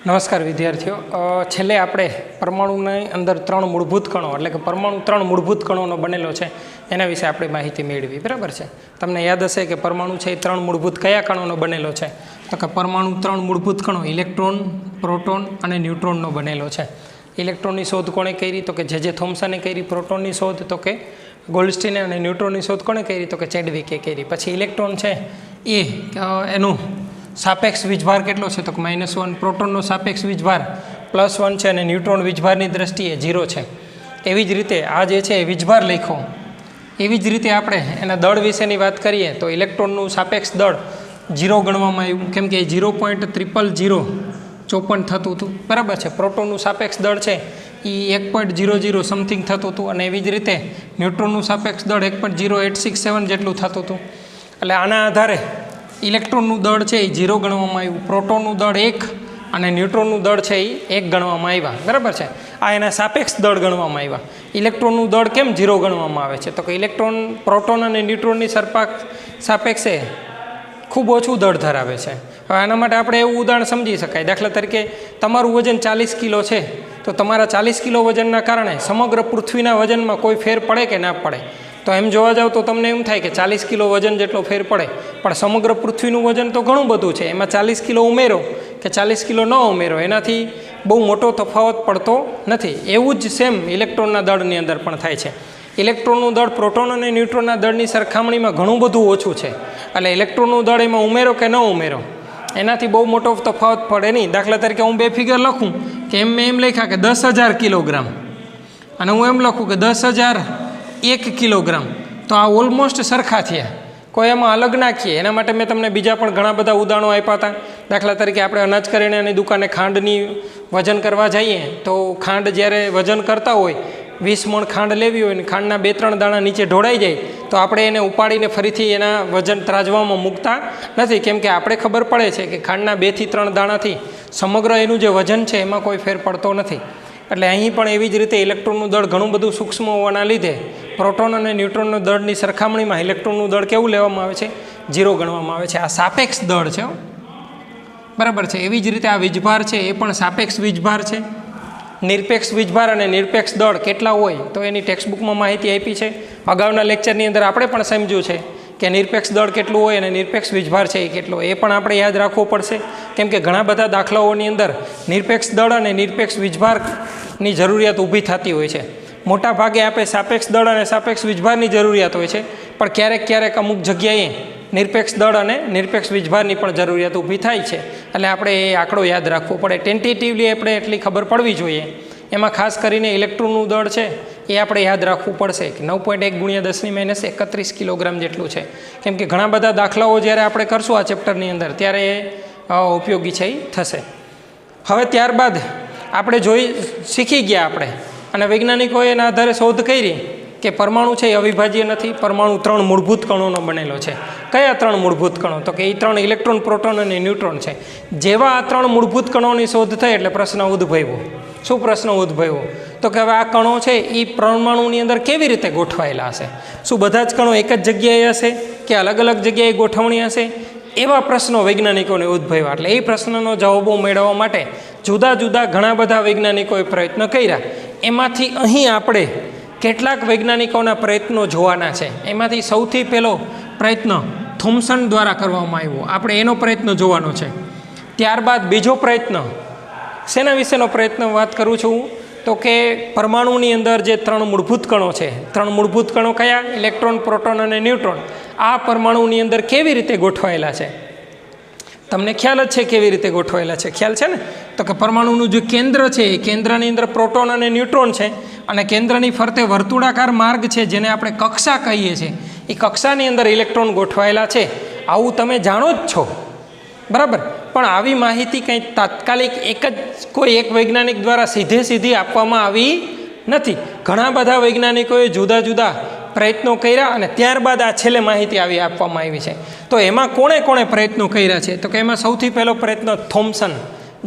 નમસ્કાર વિદ્યાર્થીઓ, છેલ્લે આપણે પરમાણુની અંદર 3 મૂળભૂત કણો એટલે કે પરમાણુ 3 મૂળભૂત કણોનો બનેલો છે એના વિશે આપણે માહિતી મેળવી. બરાબર છે? તમને યાદ હશે કે પરમાણુ છે એ 3 મૂળભૂત કયા કણોનો બનેલો છે? તો કે પરમાણુ 3 મૂળભૂત કણો ઇલેક્ટ્રોન, પ્રોટોન અને ન્યુટ્રોનનો બનેલો છે. ઇલેક્ટ્રોનની શોધ કોણે કરી? તો કે જે થોમ્સને કરી. પ્રોટોનની શોધ તો કે ગોલ્ડસ્ટીને, અને ન્યુટ્રોનની શોધ કોણે કરી? તો કે ચેડવિકે કરી. પછી ઇલેક્ટ્રોન છે એ એનું સાપેક્ષ વીજભાર કેટલો છે? તો કે -1. પ્રોટોનનો સાપેક્ષ વીજભાર +1 છે અને ન્યુટ્રોન વીજભારની દ્રષ્ટિએ 0 છે. એવી જ રીતે આ જે છે એ વીજભાર લખ્યો. એવી જ રીતે આપણે એના દળ વિશેની વાત કરીએ તો ઇલેક્ટ્રોનનું સાપેક્ષ દળ 0 ગણવામાં આવ્યું, કેમ કે 0.00054 થતું હતું. બરાબર છે? પ્રોટોનનું સાપેક્ષ દળ છે એ 1.00 સમથિંગ થતું હતું, અને એવી જ રીતે ન્યુટ્રોનનું સાપેક્ષ દળ 1.0867 જેટલું થતું હતું. એટલે આના આધારે ઇલેક્ટ્રોનનું દળ છે એ 0 ગણવામાં આવ્યું, પ્રોટોનનું દળ 1 અને ન્યુટ્રોનનું દળ છે એ 1 ગણવામાં આવ્યા. બરાબર છે? આ એના સાપેક્ષ દળ ગણવામાં આવ્યા. ઇલેક્ટ્રોનનું દળ કેમ 0 ગણવામાં આવે છે? તો કે ઇલેક્ટ્રોન પ્રોટોન અને ન્યુટ્રોનની સાપેક્ષે ખૂબ ઓછું દળ ધરાવે છે. હવે આના માટે આપણે એવું ઉદાહરણ સમજી શકાય. દાખલા તરીકે તમારું વજન 40 કિલો છે, તો તમારા 40 કિલો વજનના કારણે સમગ્ર પૃથ્વીના વજનમાં કોઈ ફેર પડે કે ના પડે? તો એમ જોવા જાવ તો તમને એમ થાય કે 40 કિલો વજન જેટલો ફેર પડે, પણ સમગ્ર પૃથ્વીનું વજન તો ઘણું બધું છે, એમાં 40 કિલો ઉમેરો કે 40 કિલો ન ઉમેરો એનાથી બહુ મોટો તફાવત પડતો નથી. એવું જ સેમ ઇલેક્ટ્રોનના દળની અંદર પણ થાય છે. ઇલેક્ટ્રોનનું દળ પ્રોટોન અને ન્યુટ્રોનના દળની સરખામણીમાં ઘણું બધું ઓછું છે. એટલે ઇલેક્ટ્રોનનું દળ એમાં ઉમેરો કે ન ઉમેરો એનાથી બહુ મોટો તફાવત પડે નહીં. દાખલા તરીકે હું 2 ફિગર લખું કે મેં એમ લખ્યા કે 10,000 કિલોગ્રામ, અને હું એમ લખું કે 10,001 કિલોગ્રામ, તો આ ઓલમોસ્ટ સરખા થયા, કોઈ એમાં અલગ નાખીએ. એના માટે મેં તમને બીજા પણ ઘણા બધા ઉદાહરણો આપ્યા હતા. દાખલા તરીકે આપણે અનાજ કરિયાણાની દુકાને ખાંડની વજન કરવા જઈએ તો ખાંડ જ્યારે વજન કરતા હોય, 20 મણ ખાંડ લેવી હોય ને ખાંડના 2-3 દાણા નીચે ઢોળાઈ જાય તો આપણે એને ઉપાડીને ફરીથી એના વજન ત્રાજવામાં મૂકતા નથી, કેમ કે આપણે ખબર પડે છે કે ખાંડના 2 થી 3 દાણાથી સમગ્ર એનું જે વજન છે એમાં કોઈ ફેર પડતો નથી. એટલે અહીં પણ એવી જ રીતે ઇલેક્ટ્રોનનું દળ ઘણું બધું સૂક્ષ્મ હોવાના લીધે પ્રોટોન અને ન્યુટ્રોનના દળની સરખામણીમાં ઇલેક્ટ્રોનનું દળ કેવું લેવામાં આવે છે? 0 ગણવામાં આવે છે. આ સાપેક્ષ દળ છે. બરાબર છે? એવી જ રીતે આ વીજભાર છે એ પણ સાપેક્ષ વીજભાર છે. નિરપેક્ષ વીજભાર અને નિરપેક્ષ દળ કેટલા હોય તો એની ટેક્સ્ટબુકમાં માહિતી આપી છે. અગાઉના લેક્ચરની અંદર આપણે પણ સમજ્યું છે કે નિરપેક્ષ દળ કેટલું હોય અને નિરપેક્ષ વીજભાર છે એ કેટલો, એ પણ આપણે યાદ રાખવો પડશે, કેમ કે ઘણા બધા દાખલાઓની અંદર નિરપેક્ષ દળ અને નિરપેક્ષ વીજભારની જરૂરિયાત ઊભી થતી હોય છે. મોટા ભાગે આપણે સાપેક્ષ દળ અને સાપેક્ષ વીજભારની જરૂરિયાત હોય છે, પણ ક્યારેક ક્યારેક અમુક જગ્યાએ નિરપેક્ષ દળ અને નિરપેક્ષ વીજભારની પણ જરૂરિયાત ઊભી થાય છે. એટલે આપણે એ આંકડો યાદ રાખવો પડે. ટેન્ટેટિવલી આપણે એટલી ખબર પડવી જોઈએ. એમાં ખાસ કરીને ઇલેક્ટ્રોનનું દળ છે એ આપણે યાદ રાખવું પડશે કે 9.1 × 10⁻31 કિલોગ્રામ જેટલું છે, કેમ કે ઘણા બધા દાખલાઓ જ્યારે આપણે કરશું આ ચેપ્ટરની અંદર ત્યારે એ ઉપયોગી છે એ થશે. હવે ત્યારબાદ આપણે શીખી ગયા આપણે, અને વૈજ્ઞાનિકોએ એના આધારે શોધ કરી કે પરમાણુ છે એ અવિભાજ્ય નથી. પરમાણુ 3 મૂળભૂત કણોનો બનેલો છે. કયા 3 મૂળભૂત કણો? તો કે એ 3 ઇલેક્ટ્રોન, પ્રોટોન અને ન્યુટ્રોન છે. જેવા આ 3 મૂળભૂત કણોની શોધ થઈ એટલે પ્રશ્ન ઉદ્ભવ્યો. શું પ્રશ્ન ઉદ્ભવ્યો? તો કે હવે આ કણો છે એ પરમાણુની અંદર કેવી રીતે ગોઠવાયેલા હશે? શું બધા જ કણો એક જ જગ્યાએ હશે કે અલગ અલગ જગ્યાએ ગોઠવણી હશે? એવા પ્રશ્નો વૈજ્ઞાનિકોને ઉદ્ભવ્યા. એટલે એ પ્રશ્નનો જવાબો મેળવવા માટે જુદા જુદા ઘણા બધા વૈજ્ઞાનિકોએ પ્રયત્ન કર્યા. એમાંથી અહીં આપણે કેટલાક વૈજ્ઞાનિકોના પ્રયત્નો જોવાના છે. એમાંથી સૌથી પહેલો પ્રયત્ન થોમ્સન દ્વારા કરવામાં આવ્યો, આપણે એનો પ્રયત્ન જોવાનો છે. ત્યારબાદ બીજો પ્રયત્ન, શેના વિશેનો પ્રયત્ન વાત કરું છું? તો કે પરમાણુની અંદર જે 3 મૂળભૂત કણો છે, 3 મૂળભૂત કણો કયા? ઇલેક્ટ્રોન, પ્રોટોન અને ન્યુટ્રોન. આ પરમાણુની અંદર કેવી રીતે ગોઠવાયેલા છે? તમને ખ્યાલ જ છે કેવી રીતે ગોઠવાયેલા છે? ખ્યાલ છે ને? તો કે પરમાણુનું જે કેન્દ્ર છે એ કેન્દ્રની અંદર પ્રોટોન અને ન્યુટ્રોન છે, અને કેન્દ્રની ફરતે વર્તુળાકાર માર્ગ છે જેને આપણે કક્ષા કહીએ છીએ. એ કક્ષાની અંદર ઇલેક્ટ્રોન ગોઠવાયેલા છે. આવું તમે જાણો જ છો. બરાબર? પણ આવી માહિતી કંઈ તાત્કાલિક કોઈ એક વૈજ્ઞાનિક દ્વારા સીધી આપવામાં આવી નથી. ઘણા બધા વૈજ્ઞાનિકોએ જુદા જુદા પ્રયત્નો કર્યા અને ત્યારબાદ આ છેલ્લે માહિતી આપવામાં આવી છે. તો એમાં કોણે પ્રયત્નો કર્યા છે? તો કે એમાં સૌથી પહેલો પ્રયત્ન થોમ્સન,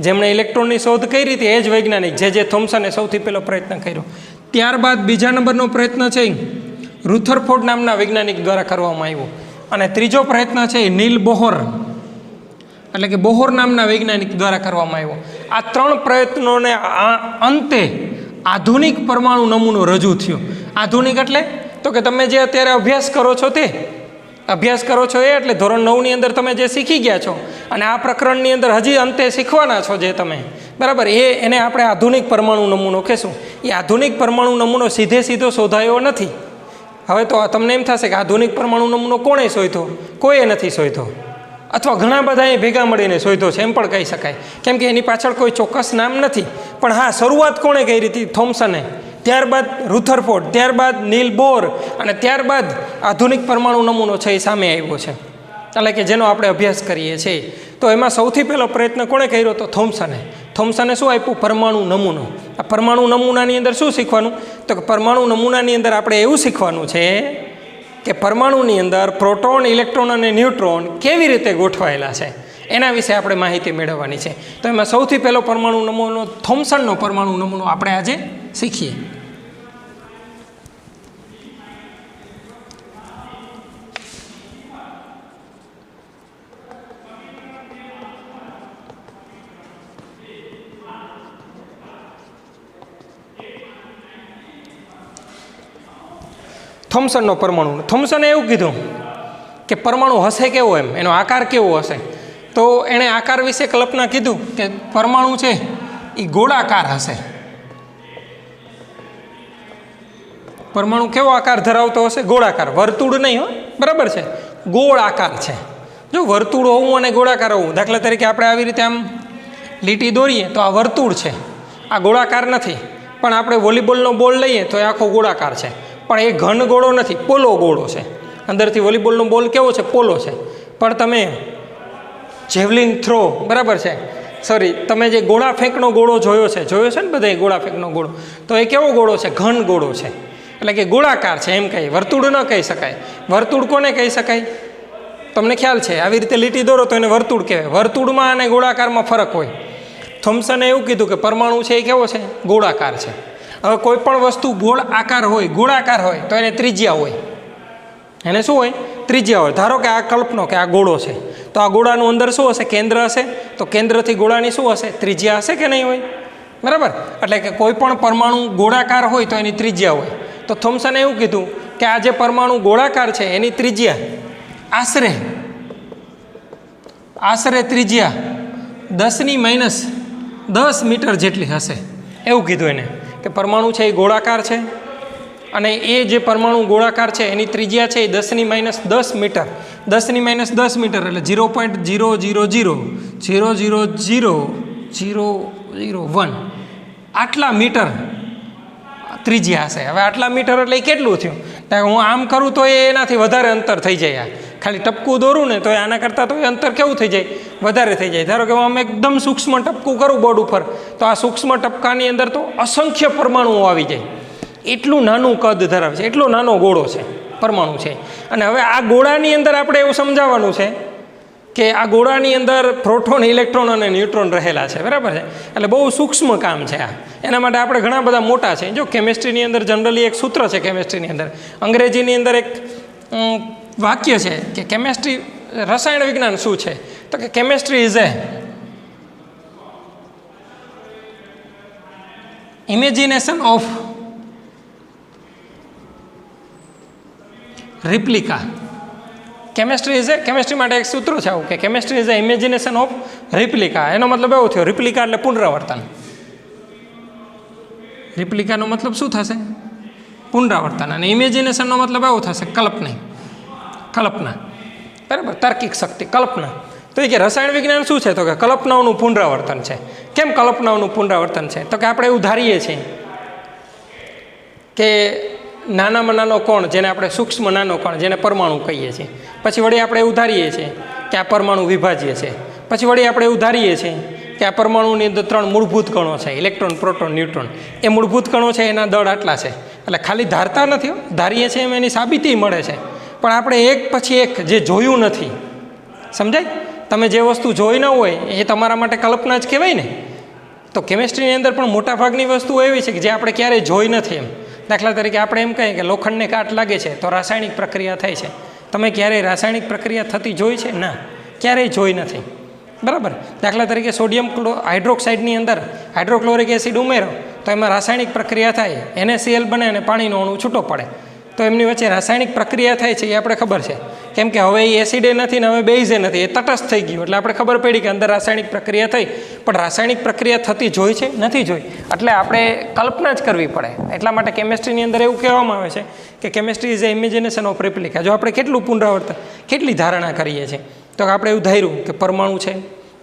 જેમણે ઇલેક્ટ્રોનની શોધ કરી હતી, એ જ વૈજ્ઞાનિક જે થોમ્સને સૌથી પહેલો પ્રયત્ન કર્યો. ત્યારબાદ બીજા નંબરનો પ્રયત્ન છે રુથરફોર્ડ નામના વૈજ્ઞાનિક દ્વારા કરવામાં આવ્યો, અને ત્રીજો પ્રયત્ન છે નીલ બોહર એટલે કે બોહર નામના વૈજ્ઞાનિક દ્વારા કરવામાં આવ્યો. આ 3 પ્રયત્નોને અંતે આધુનિક પરમાણુ નમૂનો રજૂ થયો. આધુનિક એટલે તો કે તમે જે અત્યારે અભ્યાસ કરો છો તે અભ્યાસ કરો છો એ એટલે ધોરણ 9ની અંદર તમે જે શીખી ગયા છો અને આ પ્રકરણની અંદર હજી અંતે શીખવાના છો જે તમે, બરાબર, એને આપણે આધુનિક પરમાણુ નમૂનો કહેશું. એ આધુનિક પરમાણુ નમૂનો સીધો શોધાયો નથી. હવે તો તમને એમ થશે કે આધુનિક પરમાણુ નમૂનો કોણે શોધ્યો? કોઈએ નથી શોધ્યો, અથવા ઘણા બધાએ ભેગા મળીને શોધ્યો છે એમ પણ કહી શકાય, કેમ કે એની પાછળ કોઈ ચોક્કસ નામ નથી. પણ હા, શરૂઆત કોણે કરી હતી? થોમ્સને. ત્યારબાદ રુથરફોર્ડ, ત્યારબાદ નીલ બોર અને ત્યારબાદ આધુનિક પરમાણુ નમૂનો છે એ સામે આવ્યો છે, એટલે કે જેનો આપણે અભ્યાસ કરીએ છીએ. તો એમાં સૌથી પહેલો પ્રયત્ન કોણે કર્યો? તો થોમ્સને. થોમ્સને શું આપ્યું? પરમાણુ નમૂનો. આ પરમાણુ નમૂનાની અંદર શું શીખવાનું? તો કે પરમાણુ નમૂનાની અંદર આપણે એવું શીખવાનું છે કે પરમાણુની અંદર પ્રોટોન, ઇલેક્ટ્રોન અને ન્યુટ્રોન કેવી રીતે ગોઠવાયેલા છે એના વિશે આપણે માહિતી મેળવવાની છે. તો એમાં સૌથી પહેલો પરમાણુ નમૂનો થોમ્સનનો પરમાણુ નમૂનો આપણે આજે શીખીએ. થોમ્સનનો પરમાણુ. થોમ્સને એવું કીધું કે પરમાણુ હશે કેવો, એમ એનો આકાર કેવો હશે. તો એણે આકાર વિશે કલ્પના કીધું કે પરમાણુ છે એ ગોળાકાર હશે. પરમાણુ કેવો આકાર ધરાવતો હશે? ગોળાકાર, વર્તુળ નહીં હો, બરાબર છે, ગોળ આકાર છે. જો વર્તુળ હોવું અને ગોળાકાર હોવું, દાખલા તરીકે આપણે આવી રીતે આમ લીટી દોરીએ તો આ વર્તુળ છે, આ ગોળાકાર નથી. પણ આપણે વોલીબોલનો બોલ લઈએ તો એ આખો ગોળાકાર છે, પણ એ ઘન ગોળો નથી, પોલો ગોળો છે. અંદરથી વોલીબોલનો બોલ કેવો છે? પોલો છે. પણ તમે જેવલિન થ્રો, બરાબર છે, સોરી, તમે જે ગોળા ફેંકનો ગોળો જોયો છે ને બધા ગોળા ફેંકનો ગોળો, તો એ કેવો ગોળો છે? ઘન ગોળો છે, એટલે કે ગોળાકાર છે એમ કહીએ. વર્તુળ ન કહી શકાય. વર્તુળ કોને કહી શકાય? તમને ખ્યાલ છે, આવી રીતે લીટી દોરો તો એને વર્તુળ કહેવાય. વર્તુળમાં અને ગોળાકારમાં ફરક હોય. થોમ્સને એવું કીધું કે પરમાણુ છે એ કેવો છે? ગોળાકાર છે. હવે કોઈ પણ વસ્તુ ગોળ આકાર હોય, ગોળાકાર હોય તો એને ત્રિજ્યા હોય. એને શું હોય? ત્રિજ્યા હોય. ધારો કે આ કલ્પનો કે આ ગોળો છે, તો આ ગોળાનું અંદર શું હશે? કેન્દ્ર હશે. તો કેન્દ્રથી ગોળાની શું હશે? ત્રિજ્યા હશે કે નહીં હોય? બરાબર. એટલે કે કોઈ પણ પરમાણુ ગોળાકાર હોય તો એની ત્રિજ્યા હોય. તો થોમ્સને એવું કીધું કે આ જે પરમાણુ ગોળાકાર છે એની ત્રિજ્યા આશરે ત્રિજ્યા 10 મીટર જેટલી હશે. એવું કીધું એને કે પરમાણુ છે એ ગોળાકાર છે અને એ જે પરમાણુ ગોળાકાર છે એની ત્રિજ્યા છે એ 10 મીટર. 10 મીટર એટલે 0.000000001 આટલા મીટર ત્રિજ્યા હશે. હવે આટલા મીટર એટલે એ કેટલું થયું? હું આમ કરું તો એનાથી વધારે અંતર થઈ જાય. ખાલી ટપકું દોરું ને તો આના કરતાં તો એ અંતર કેવું થઈ જાય? વધારે થઈ જાય. ધારો કે હું આમ એકદમ સૂક્ષ્મ ટપકું કરું બોર્ડ ઉપર, તો આ સૂક્ષ્મ ટપકાની અંદર તો અસંખ્ય પરમાણુઓ આવી જાય. એટલું નાનું કદ ધરાવે છે, એટલો નાનો ગોળો છે પરમાણુ છે. અને હવે આ ગોળાની અંદર આપણે એવું સમજાવવાનું છે કે આ ગોળાની અંદર પ્રોટોન, ઇલેક્ટ્રોન અને ન્યુટ્રોન રહેલા છે, બરાબર છે. એટલે બહુ સૂક્ષ્મ કામ છે આ. એના માટે આપણે ઘણા બધા મોટા છે. જો કેમિસ્ટ્રીની અંદર જનરલી એક સૂત્ર છે, કેમિસ્ટ્રીની અંદર અંગ્રેજીની અંદર એક વાક્ય છે કે કેમિસ્ટ્રી, રસાયણ વિજ્ઞાન શું છે? તો કે chemistry is a imagination of replica. Chemistry માટે એક સૂત્ર છે આવું કે chemistry is a imagination of replica. એનો મતલબ એવો થયો, રિપ્લિકા એટલે પુનરાવર્તન. રિપ્લિકાનો મતલબ શું થશે? પુનરાવર્તન. અને ઇમેજિનેશનનો મતલબ એવો થશે કલ્પના, બરાબર, તાર્કિક શક્તિ, કલ્પના. તો એ કે રસાયણ વિજ્ઞાન શું છે? તો કે કલ્પનાઓનું પુનરાવર્તન છે. કેમ કલ્પનાઓનું પુનરાવર્તન છે? તો કે આપણે એવું ધારીએ છીએ કે નાનામાં નાનો કણ, જેને આપણે સૂક્ષ્મ નાનો કણ, જેને પરમાણુ કહીએ છીએ, પછી વળી આપણે એવું ધારીએ છીએ કે આ પરમાણુ વિભાજ્ય છે. પછી વળી આપણે એવું ધારીએ છીએ કે આ પરમાણુની અંદર 3 મૂળભૂત કણો છે, ઇલેક્ટ્રોન, પ્રોટોન, ન્યુટ્રોન. એ મૂળભૂત કણો છે એના દળ આટલા છે. એટલે ખાલી ધારતા નથી, ધારીએ છીએ એમ એની સાબિતી મળે છે. પણ આપણે એક પછી એક જે જોયું નથી, સમજાય? તમે જે વસ્તુ જોઈ ન હોય એ તમારા માટે કલ્પના જ કહેવાય ને. તો કેમિસ્ટ્રીની અંદર પણ મોટાભાગની વસ્તુઓ એવી છે કે જે આપણે ક્યારેય જોઈ નથી. એમ દાખલા તરીકે આપણે એમ કહીએ કે લોખંડને કાટ લાગે છે તો રાસાયણિક પ્રક્રિયા થાય છે. તમે ક્યારેય રાસાયણિક પ્રક્રિયા થતી જોઈ છે? ના, ક્યારેય જોઈ નથી. બરાબર. દાખલા તરીકે સોડિયમ હાઇડ્રોક્સાઇડની અંદર હાઇડ્રોક્લોરિક એસિડ ઉમેરો તો એમાં રાસાયણિક પ્રક્રિયા થાય, NaCl બને અને પાણીનો અણુ છૂટો પડે. તો એમની વચ્ચે રાસાયણિક પ્રક્રિયા થાય છે એ આપણે ખબર છે, કેમ કે હવે એ એસિડે નથી ને હવે બેઝે નથી, એ તટસ્થ થઈ ગયું. એટલે આપણે ખબર પડી કે અંદર રાસાયણિક પ્રક્રિયા થઈ, પણ રાસાયણિક પ્રક્રિયા થતી જોઈ છે નથી જોઈ, એટલે આપણે કલ્પના જ કરવી પડે. એટલા માટે કેમિસ્ટ્રીની અંદર એવું કહેવામાં આવે છે કે chemistry is a imagination of replica. જો આપણે કેટલું પુનરાવર્તન, કેટલી ધારણા કરીએ છીએ, તો આપણે એવું ધાર્યું કે પરમાણુ છે,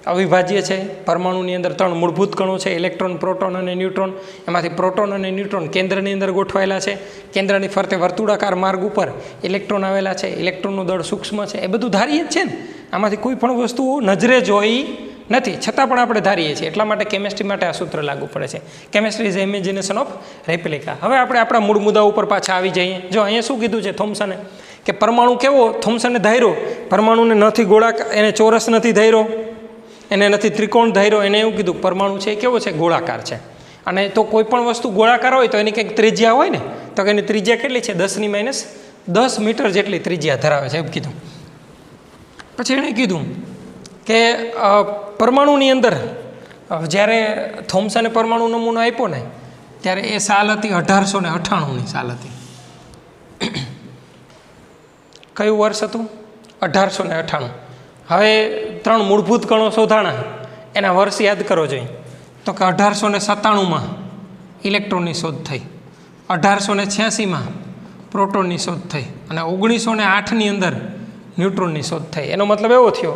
અવિભાજ્ય છે, પરમાણુની અંદર 3 મૂળભૂત કણો છે, ઇલેક્ટ્રોન, પ્રોટોન અને ન્યુટ્રોન. એમાંથી પ્રોટોન અને ન્યુટ્રોન કેન્દ્રની અંદર ગોઠવાયેલા છે, કેન્દ્રની ફરતે વર્તુળાકાર માર્ગ ઉપર ઇલેક્ટ્રોન આવેલા છે, ઇલેક્ટ્રોનનું દળ સૂક્ષ્મ છે, એ બધું ધારીએ જ છે ને. આમાંથી કોઈ પણ વસ્તુ નજરે જોઈ નથી, છતાં પણ આપણે ધારીએ છીએ. એટલા માટે કેમિસ્ટ્રી માટે આ સૂત્ર લાગુ પડે છે, chemistry is imagination of replica. હવે આપણે આપણા મૂળ મુદ્દા ઉપર પાછા આવી જઈએ. જો અહીંયા શું કીધું છે થોમ્સને, કે પરમાણુ કેવો, થોમ્સને ધાર્યો પરમાણુને નથી ગોળાકાર, એને ચોરસ નથી ધાર્યો, એને નથી ત્રિકોણ ધાર્યો, એને એવું કીધું પરમાણુ છે એ કેવો છે, ગોળાકાર છે. અને તો કોઈ પણ વસ્તુ ગોળાકાર હોય તો એની કંઈક ત્રિજ્યા હોય ને, તો એની ત્રિજ્યા કેટલી છે, 10⁻10 મીટર જેટલી ત્રિજ્યા ધરાવે છે એમ કીધું. પછી એણે કીધું કે પરમાણુની અંદર જ્યારે થોમ્સને પરમાણુ નમૂનો આપ્યો ને, ત્યારે એ સાલ હતી 1898ની સાલ હતી. કયું વર્ષ હતું, 1898. હવે 3 મૂળભૂત કણો શોધાણા, એના વર્ષ યાદ કરો જોઈએ. તો કે 1897માં ઇલેક્ટ્રોનની શોધ થઈ, 1886માં પ્રોટોનની શોધ થઈ, અને 1908ની અંદર ન્યુટ્રોનની શોધ થઈ. એનો મતલબ એવો થયો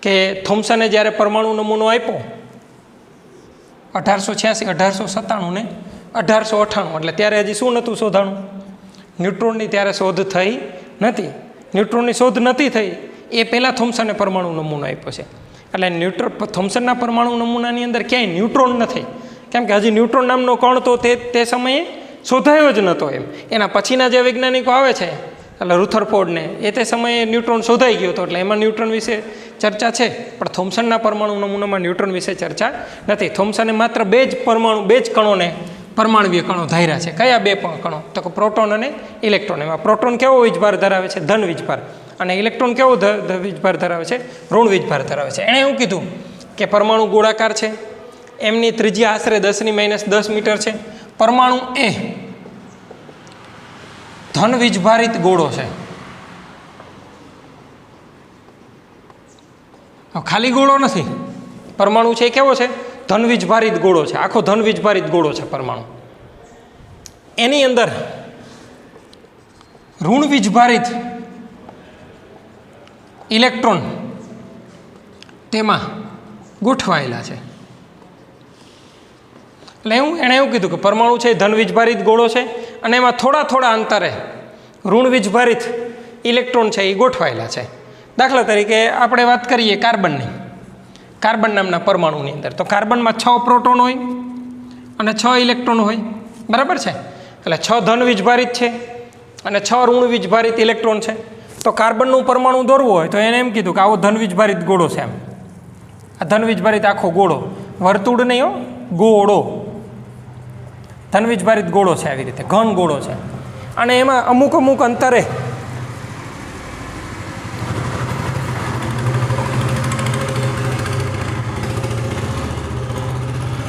કે થોમ્સને જ્યારે પરમાણુ નમૂનો આપ્યો 1886, 1897 ને 1898, એટલે ત્યારે હજી શું નહોતું શોધાણું, ન્યુટ્રોનની ત્યારે શોધ થઈ નથી. ન્યુટ્રોનની શોધ નથી થઈ એ પહેલાં થોમ્સને પરમાણુ નમૂનો આપ્યો છે. એટલે થોમ્સનના પરમાણુ નમૂનાની અંદર ક્યાંય ન્યુટ્રોન નથી, કેમ કે હજી ન્યુટ્રોન નામનો કણ તો તે સમયે શોધાયો જ નહોતો. એમ એના પછીના જે વૈજ્ઞાનિકો આવે છે, એટલે રુથરફોર્ડને, એ તે સમયે ન્યુટ્રોન શોધાઈ ગયો હતો, એટલે એમાં ન્યુટ્રોન વિશે ચર્ચા છે, પણ થોમ્સનના પરમાણુ નમૂનામાં ન્યુટ્રોન વિશે ચર્ચા નથી. થોમ્સને માત્ર 2 જ કણોને પરમાણવીય કણો ધાર્યા છે. કયા 2 કણો, તો કે પ્રોટોન અને ઇલેક્ટ્રોન. એમાં પ્રોટોન કેવો વીજભાર ધરાવે છે, ધન વીજભાર, અને ઇલેક્ટ્રોન કેવો વીજભાર ધરાવે છે, ઋણ વીજભાર ધરાવે છે. એણે એવું કીધું કે પરમાણુ ગોળાકાર છે, એમની ત્રિજ્યા આશરે 10⁻10 મીટર છે. પરમાણુ એ ધન વીજભારિત ગોળો છે. ખાલી ગોળો નથી, પરમાણુ છે એ કેવો છે, ધન વીજભારિત ગોળો છે, આખો ધન વીજભારિત ગોળો છે પરમાણુ. એની અંદર ઋણ વીજભારિત ઇલેક્ટ્રોન તેમાં ગોઠવાયેલા છે. એટલે એણે એવું કીધું કે પરમાણુ છે એ ધન વીજભારિત ગોળો છે, અને એમાં થોડા અંતરે ઋણ વીજભારિત ઇલેક્ટ્રોન છે એ ગોઠવાયેલા છે. દાખલા તરીકે આપણે વાત કરીએ કાર્બનની, કાર્બન નામના પરમાણુની અંદર, તો કાર્બનમાં 6 પ્રોટોન હોય અને 6 ઇલેક્ટ્રોન હોય, બરાબર છે. એટલે 6 ધન વીજભારિત છે અને 6 ઋણ વીજભારિત ઇલેક્ટ્રોન છે. તો કાર્બનનું પરમાણુ દોરવું હોય તો એને એમ કીધું કે આવો ધન વીજભારિત ગોળો છે. એમ આ ધન વીજભારિત આખો ગોળો, વર્તુળ નહીં હો, ગોળો, ધન વીજભારિત ગોળો છે, આવી રીતે ઘન ગોળો છે. અને એમાં અમુક અંતરે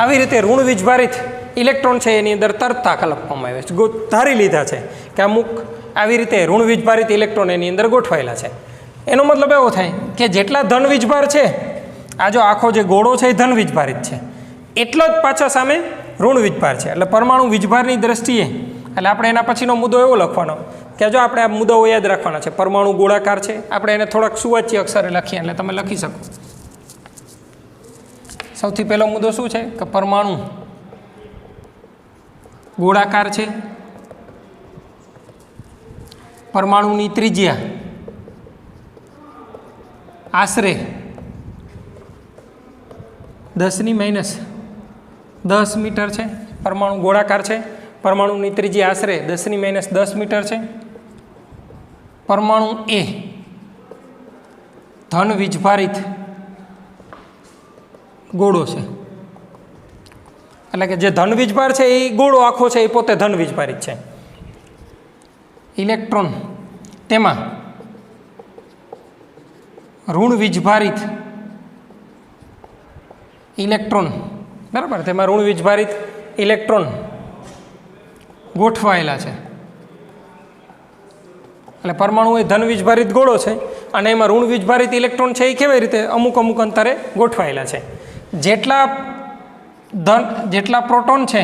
આવી રીતે ઋણ વીજભારિત ઇલેક્ટ્રોન છે એની અંદર તરતા કલ્પવામાં આવે છે, ધારી લીધા છે કે અમુક આવી રીતે ઋણ વીજભારિત ઇલેક્ટ્રોન એની અંદર ગોઠવાયેલા છે. એનો મતલબ એવો થાય કે જેટલા ધન વીજભાર છે, આ જો આખો જે ગોળો છે એ ધન વીજભારિત છે, એટલો જ પાછા સામે ઋણ વીજભાર છે. એટલે પરમાણુ વીજભારની દ્રષ્ટિએ, એટલે આપણે એના પછીનો મુદ્દો એવો લખવાનો કે જો આપણે આ મુદ્દાઓ યાદ રાખવાના છે, પરમાણુ ગોળાકાર છે, આપણે એને થોડાક સુવાચ્ય અક્ષરે લખીએ એટલે તમે લખી શકો. સૌથી પહેલો મુદ્દો શું છે કે પરમાણુ ગોળાકાર છે, પરમાણુની ત્રિજ્યા આશરે 10⁻10 મીટર છે. પરમાણુ ગોળાકાર છે, પરમાણુની ત્રિજ્યા આશરે 10⁻10 મીટર છે. પરમાણુ એ ધન વીજભારિત ગોળો છે, એટલે કે જે ધન વીજભાર છે એ ગોળો આખો છે એ પોતે ધન વીજભારિત છે. ઇલેક્ટ્રોન તેમાં ઋણ વીજભારિત ઇલેક્ટ્રોન, બરાબર, તેમાં ઋણ વીજભારિત ઇલેક્ટ્રોન ગોઠવાયેલા છે. એટલે પરમાણુ એ ધન વીજભારિત ગોળો છે અને એમાં ઋણ વીજભારિત ઇલેક્ટ્રોન છે એ કેવી રીતે અમુક અમુક અંતરે ગોઠવાયેલા છે. જેટલા પ્રોટોન છે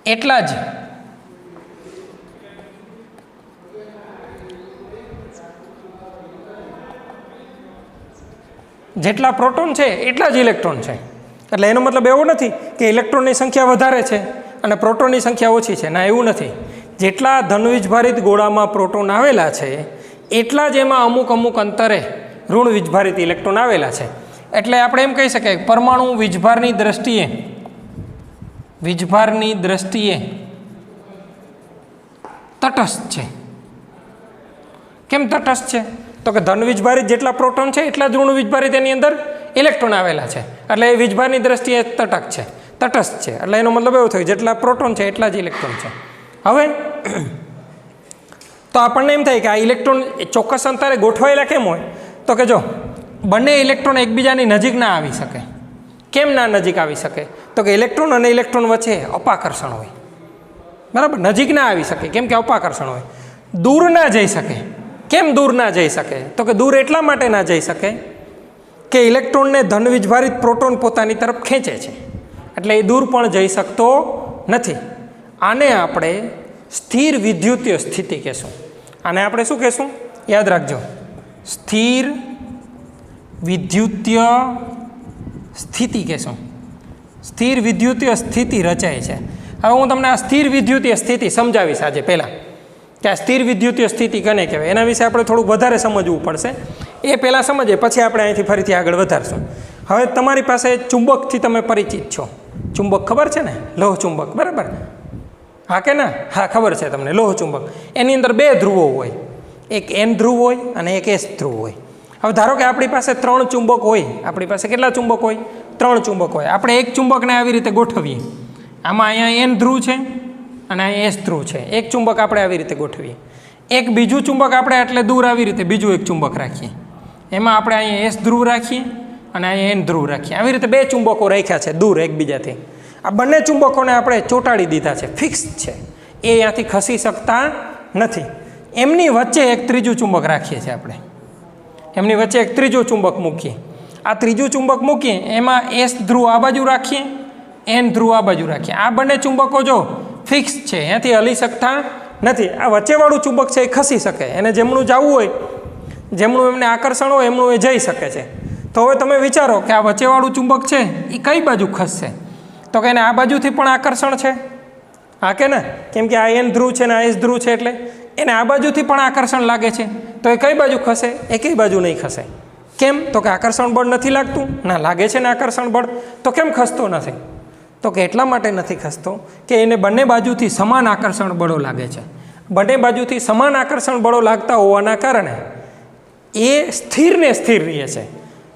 એટલા જ જેટલા પ્રોટોન છે એટલા જ ઇલેક્ટ્રોન છે. એટલે એનો મતલબ એવો નથી કે ઇલેક્ટ્રોનની સંખ્યા વધારે છે અને પ્રોટોનની સંખ્યા ઓછી છે. ના, એવું નથી. જેટલા ધનવીજભારિત ગોળામાં પ્રોટોન આવેલા છે એટલા જ એમાં અમુક અમુક અંતરે ઋણ વીજભારિત ઇલેક્ટ્રોન આવેલા છે. એટલે આપણે એમ કહી શકીએ પરમાણુ વીજભારની દ્રષ્ટિએ તટસ્થ છે. કેમ તટસ્થ છે? તો કે ધન વીજભારિત જેટલા પ્રોટોન છે એટલા જ ઋણ વીજભારિત એની અંદર ઇલેક્ટ્રોન આવેલા છે. એટલે એ વીજભારની દ્રષ્ટિએ તટસ્થ છે. એટલે એનો મતલબ એવો થયો જેટલા પ્રોટોન છે એટલા જ ઇલેક્ટ્રોન છે. હવે તો આપણને એમ થાય કે આ ઇલેક્ટ્રોન ચોક્કસ અંતરે ગોઠવાયેલા કેમ હોય? તો કે જો બંને ઇલેક્ટ્રોન એકબીજાની નજીક ના આવી શકે. કેમ ના નજીક આવી શકે? તો કે ઇલેક્ટ્રોન અને ઇલેક્ટ્રોન વચ્ચે અપાકર્ષણ હોય, બરાબર. નજીક ના આવી શકે કેમ કે અપાકર્ષણ હોય. દૂર ના જઈ શકે. કેમ દૂર ના જઈ શકે? તો કે દૂર એટલા માટે ના જઈ શકે કે ઇલેક્ટ્રોનને ધન વીજભારિત પ્રોટોન પોતાની તરફ ખેંચે છે, એટલે એ દૂર પણ જઈ શકતો નથી. આને આપણે સ્થિર વિદ્યુતીય સ્થિતિ કહેશું. આને આપણે શું કહેશું? યાદ રાખજો, સ્થિર વિદ્યુતીય સ્થિતિ કહેશું. સ્થિર વિદ્યુતીય સ્થિતિ રચાય છે. હવે હું તમને આ સ્થિર વિદ્યુતીય સ્થિતિ સમજાવીશ આજે પહેલાં કે આ સ્થિર વિદ્યુતીય સ્થિતિ કને કહેવાય. એના વિશે આપણે થોડુંક વધારે સમજવું પડશે. એ પહેલાં સમજીએ, પછી આપણે અહીંથી ફરીથી આગળ વધારશું. હવે તમારી પાસે ચુંબકથી તમે પરિચિત છો. ચુંબક ખબર છે ને? લોહ ચુંબક, બરાબર? હા કે ના? હા, ખબર છે તમને. લોહ ચુંબક, એની અંદર બે ધ્રુવો હોય, એક એન ધ્રુવ હોય અને એક એસ ધ્રુવ હોય. હવે ધારો કે આપણી પાસે 3 ચુંબક હોય. આપણી પાસે કેટલા ચુંબક હોય? 3 ચુંબક હોય. આપણે એક ચુંબકને આવી રીતે ગોઠવીએ. આમાં અહીંયા એન ધ્રુવ છે અને અહીંયા એસ ધ્રુવ છે. એક ચુંબક આપણે આવી રીતે ગોઠવીએ. એક બીજું ચુંબક આપણે એટલે દૂર આવી રીતે બીજું એક ચુંબક રાખીએ. એમાં આપણે અહીંયા એસ ધ્રુવ રાખીએ અને અહીંયા એન ધ્રુવ રાખીએ. આવી રીતે 2 ચુંબકો રાખ્યા છે દૂર એકબીજાથી. આ બંને ચુંબકોને આપણે ચોંટાડી દીધા છે, ફિક્સ છે, એ અહીંયાથી ખસી શકતા નથી. એમની વચ્ચે એક ત્રીજું ચુંબક રાખીએ છીએ આપણે. એમની વચ્ચે એક ત્રીજું ચુંબક મૂકીએ. આ ત્રીજું ચુંબક મૂકીએ એમાં એસ ધ્રુવ આ બાજુ રાખીએ, એન ધ્રુવ આ બાજુ રાખીએ. આ બંને ચુંબકો જો ફિક્સ છે, અહીંયાથી હલી શકતા નથી. આ વચ્ચેવાળું ચુંબક છે એ ખસી શકે. એને જેમનું જવું હોય, જેમનું એમને આકર્ષણ હોય એમનું એ જઈ શકે છે. તો હવે તમે વિચારો કે આ વચ્ચેવાળું ચુંબક છે એ કઈ બાજુ ખસશે? તો કે એને આ બાજુથી પણ આકર્ષણ છે, હા કે ના? કેમ કે આ એન ધ્રુવ છે ને આ એસ ધ્રુવ છે એટલે એને આ બાજુથી પણ આકર્ષણ લાગે છે. તો એ કઈ બાજુ ખસે? એકેય બાજુ નહીં ખસે. કેમ? તો કે આકર્ષણ બળ નથી લાગતું? ના, લાગે છે ને આકર્ષણ બળ. તો કેમ ખસતો નથી? તો કે એટલા માટે નથી ખસતો કે એને બંને બાજુથી સમાન આકર્ષણ બળો લાગે છે. બંને બાજુથી સમાન આકર્ષણ બળો લાગતા હોવાના કારણે એ સ્થિર ને સ્થિર રહે છે,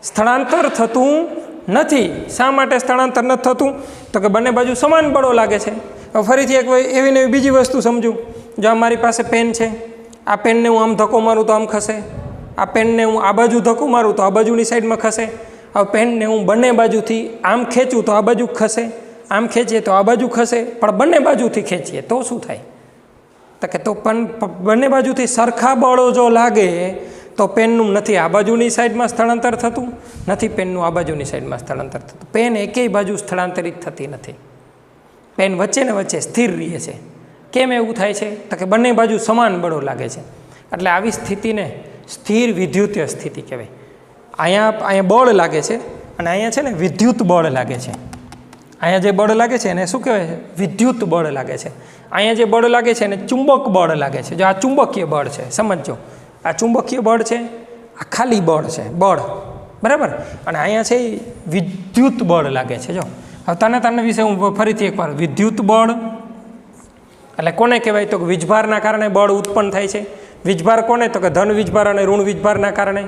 સ્થળાંતર થતું નથી. શા માટે સ્થળાંતર નથી થતું? તો કે બંને બાજુ સમાન બળો લાગે છે. હવે ફરીથી એક એવી ને એવી બીજી વસ્તુ સમજું. જો મારી પાસે પેન છે, આ પેનને હું આમ ધક્કો મારું તો આમ ખસે, આ પેનને હું આ બાજુ ધક્કો મારું તો આ બાજુની સાઈડમાં ખસે. હવે પેનને હું બંને બાજુથી આમ ખેંચું તો આ બાજુ ખસે, આમ ખેંચીએ તો આ બાજુ ખસે, પણ બંને બાજુથી ખેંચીએ તો શું થાય? તો કે તો પણ બંને બાજુથી સરખા બળો જો લાગે તો પેનનું નથી આ બાજુની સાઈડમાં સ્થળાંતર થતું, નથી પેનનું આ બાજુની સાઈડમાં સ્થળાંતર થતું. પેન એકેય બાજુ સ્થળાંતરિત થતી નથી. પેન વચ્ચે ને વચ્ચે સ્થિર રહે છે. કેમ એવું થાય છે? તો કે બંને બાજુ સમાન બળો લાગે છે. એટલે આવી સ્થિતિને સ્થિર વિદ્યુતીય સ્થિતિ કહેવાય. અહીંયા બળ લાગે છે અને અહીંયા છે ને વિદ્યુત બળ લાગે છે. અહીંયા જે બળ લાગે છે એને શું કહેવાય છે? વિદ્યુત બળ લાગે છે. અહીંયા જે બળ લાગે છે એને ચુંબક બળ લાગે છે. જો આ ચુંબકીય બળ છે, સમજો. આ ચુંબકીય બળ છે, આ ખાલી બળ છે, બળ, બરાબર. અને અહીંયા છે વિદ્યુત બળ લાગે છે. જો હવે તને વિશે હું ફરીથી એકવાર, વિદ્યુત બળ એટલે કોને કહેવાય? તો કે વીજભારના કારણે બળ ઉત્પન્ન થાય છે. વીજભાર કોને? તો કે ધન વીજભાર અને ઋણ વીજભારના કારણે.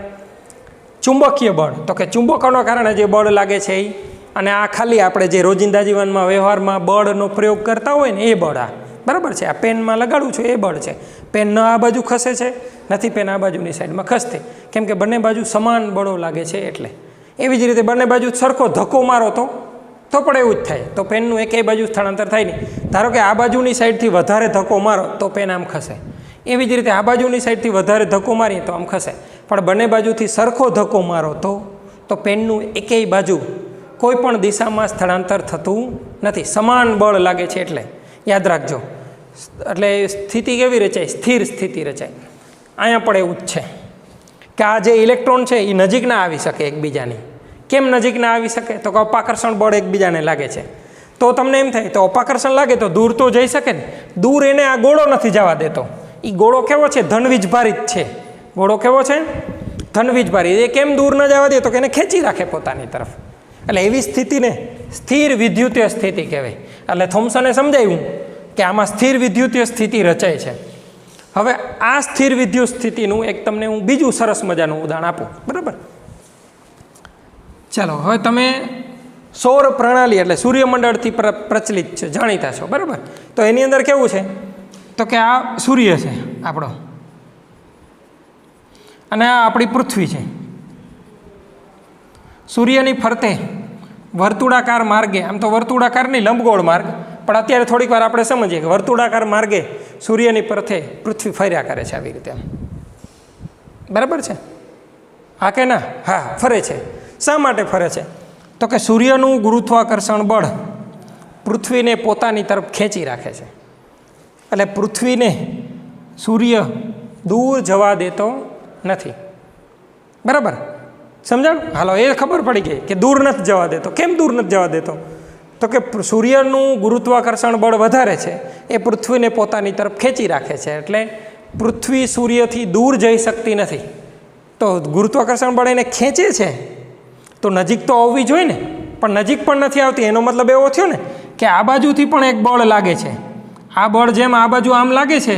ચુંબકીય બળ તો કે ચુંબકોના કારણે જે બળ લાગે છે એ. અને આ ખાલી આપણે જે રોજિંદા જીવનમાં વ્યવહારમાં બળનો પ્રયોગ કરતા હોય ને એ બળ, આ બરાબર છે. આ પેનમાં લગાડું છું એ બળ છે. પેન ન આ બાજુ ખસે છે, નથી પેન આ બાજુની સાઈડમાં ખસતી. કેમ કે બંને બાજુ સમાન બળો લાગે છે એટલે. એવી જ રીતે બંને બાજુ સરખો ધક્કો મારો તો પણ એવું જ થાય, તો પેનનું એકેય બાજુ સ્થળાંતર થાય નહીં. ધારો કે આ બાજુની સાઈડથી વધારે ધક્કો મારો તો પેન આમ ખસે, એવી જ રીતે આ બાજુની સાઈડથી વધારે ધક્કો મારીએ તો આમ ખસે. પણ બંને બાજુથી સરખો ધક્કો મારો તો પેનનું એકેય બાજુ કોઈ પણ દિશામાં સ્થળાંતર થતું નથી, સમાન બળ લાગે છે. એટલે યાદ રાખજો. એટલે સ્થિતિ કેવી રચાય? સ્થિર સ્થિતિ રચાય. અહીંયા પણ એવું જ છે કે આ જે ઇલેક્ટ્રોન છે એ નજીક ના આવી શકે એકબીજાની. કેમ નજીક ના આવી શકે? તો કે અપાકર્ષણ બળ એકબીજાને લાગે છે. તો તમને એમ થાય તો અપાકર્ષણ લાગે તો દૂર તો જઈ શકે ને. દૂર એને આ ગોળો નથી જવા દેતો. એ ગોળો કેવો છે? ધનવીજભારિત છે. ગોળો કેવો છે? ધનવીજભારિત. એ કેમ દૂર ન જવા દે? તો કે એને ખેંચી રાખે પોતાની તરફ. એટલે એવી સ્થિતિને સ્થિર વિદ્યુતીય સ્થિતિ કહેવાય. એટલે થોમ્સને સમજાવ્યું કે આમાં સ્થિર વિદ્યુતીય સ્થિતિ રચાય છે. હવે આ સ્થિર વિદ્યુત સ્થિતિનું એક તમને હું બીજું સરસ મજાનું ઉદાહરણ આપું, બરાબર? ચાલો, હવે તમે સૌર પ્રણાલી એટલે સૂર્યમંડળથી પ્રચલિત છે, જાણીતા છો, બરાબર? તો એની અંદર કેવું છે તો કે આ સૂર્ય છે આપણો અને આ આપણી પૃથ્વી છે. સૂર્યની ફરતે વર્તુળાકાર માર્ગે, આમ તો વર્તુળાકાર નહીં, લંબગોળ માર્ગ, પણ અત્યારે થોડીક વાર આપણે સમજીએ કે વર્તુળાકાર માર્ગે સૂર્યની ફરતે પૃથ્વી ફર્યા કરે છે આવી રીતે, બરાબર છે? હા કે ના? હા, ફરે છે. શા માટે ફરે છે? તો કે સૂર્યનું ગુરુત્વાકર્ષણ બળ પૃથ્વીને પોતાની તરફ ખેંચી રાખે છે. એટલે પૃથ્વીને સૂર્ય દૂર જવા દેતો નથી, બરાબર? સમજાણ? હાલો, એ ખબર પડી ગઈ કે દૂર નથી જવા દેતો. કેમ દૂર નથી જવા દેતો? તો કે સૂર્યનું ગુરુત્વાકર્ષણ બળ વધારે છે, એ પૃથ્વીને પોતાની તરફ ખેંચી રાખે છે. એટલે પૃથ્વી સૂર્યથી દૂર જઈ શકતી નથી. તો ગુરુત્વાકર્ષણ બળ એને ખેંચે છે તો નજીક તો આવવી જોઈએ ને, પણ નજીક પણ નથી આવતી. એનો મતલબ એવો થયો ને કે આ બાજુથી પણ એક બળ લાગે છે. આ બળ જેમ આ બાજુ આમ લાગે છે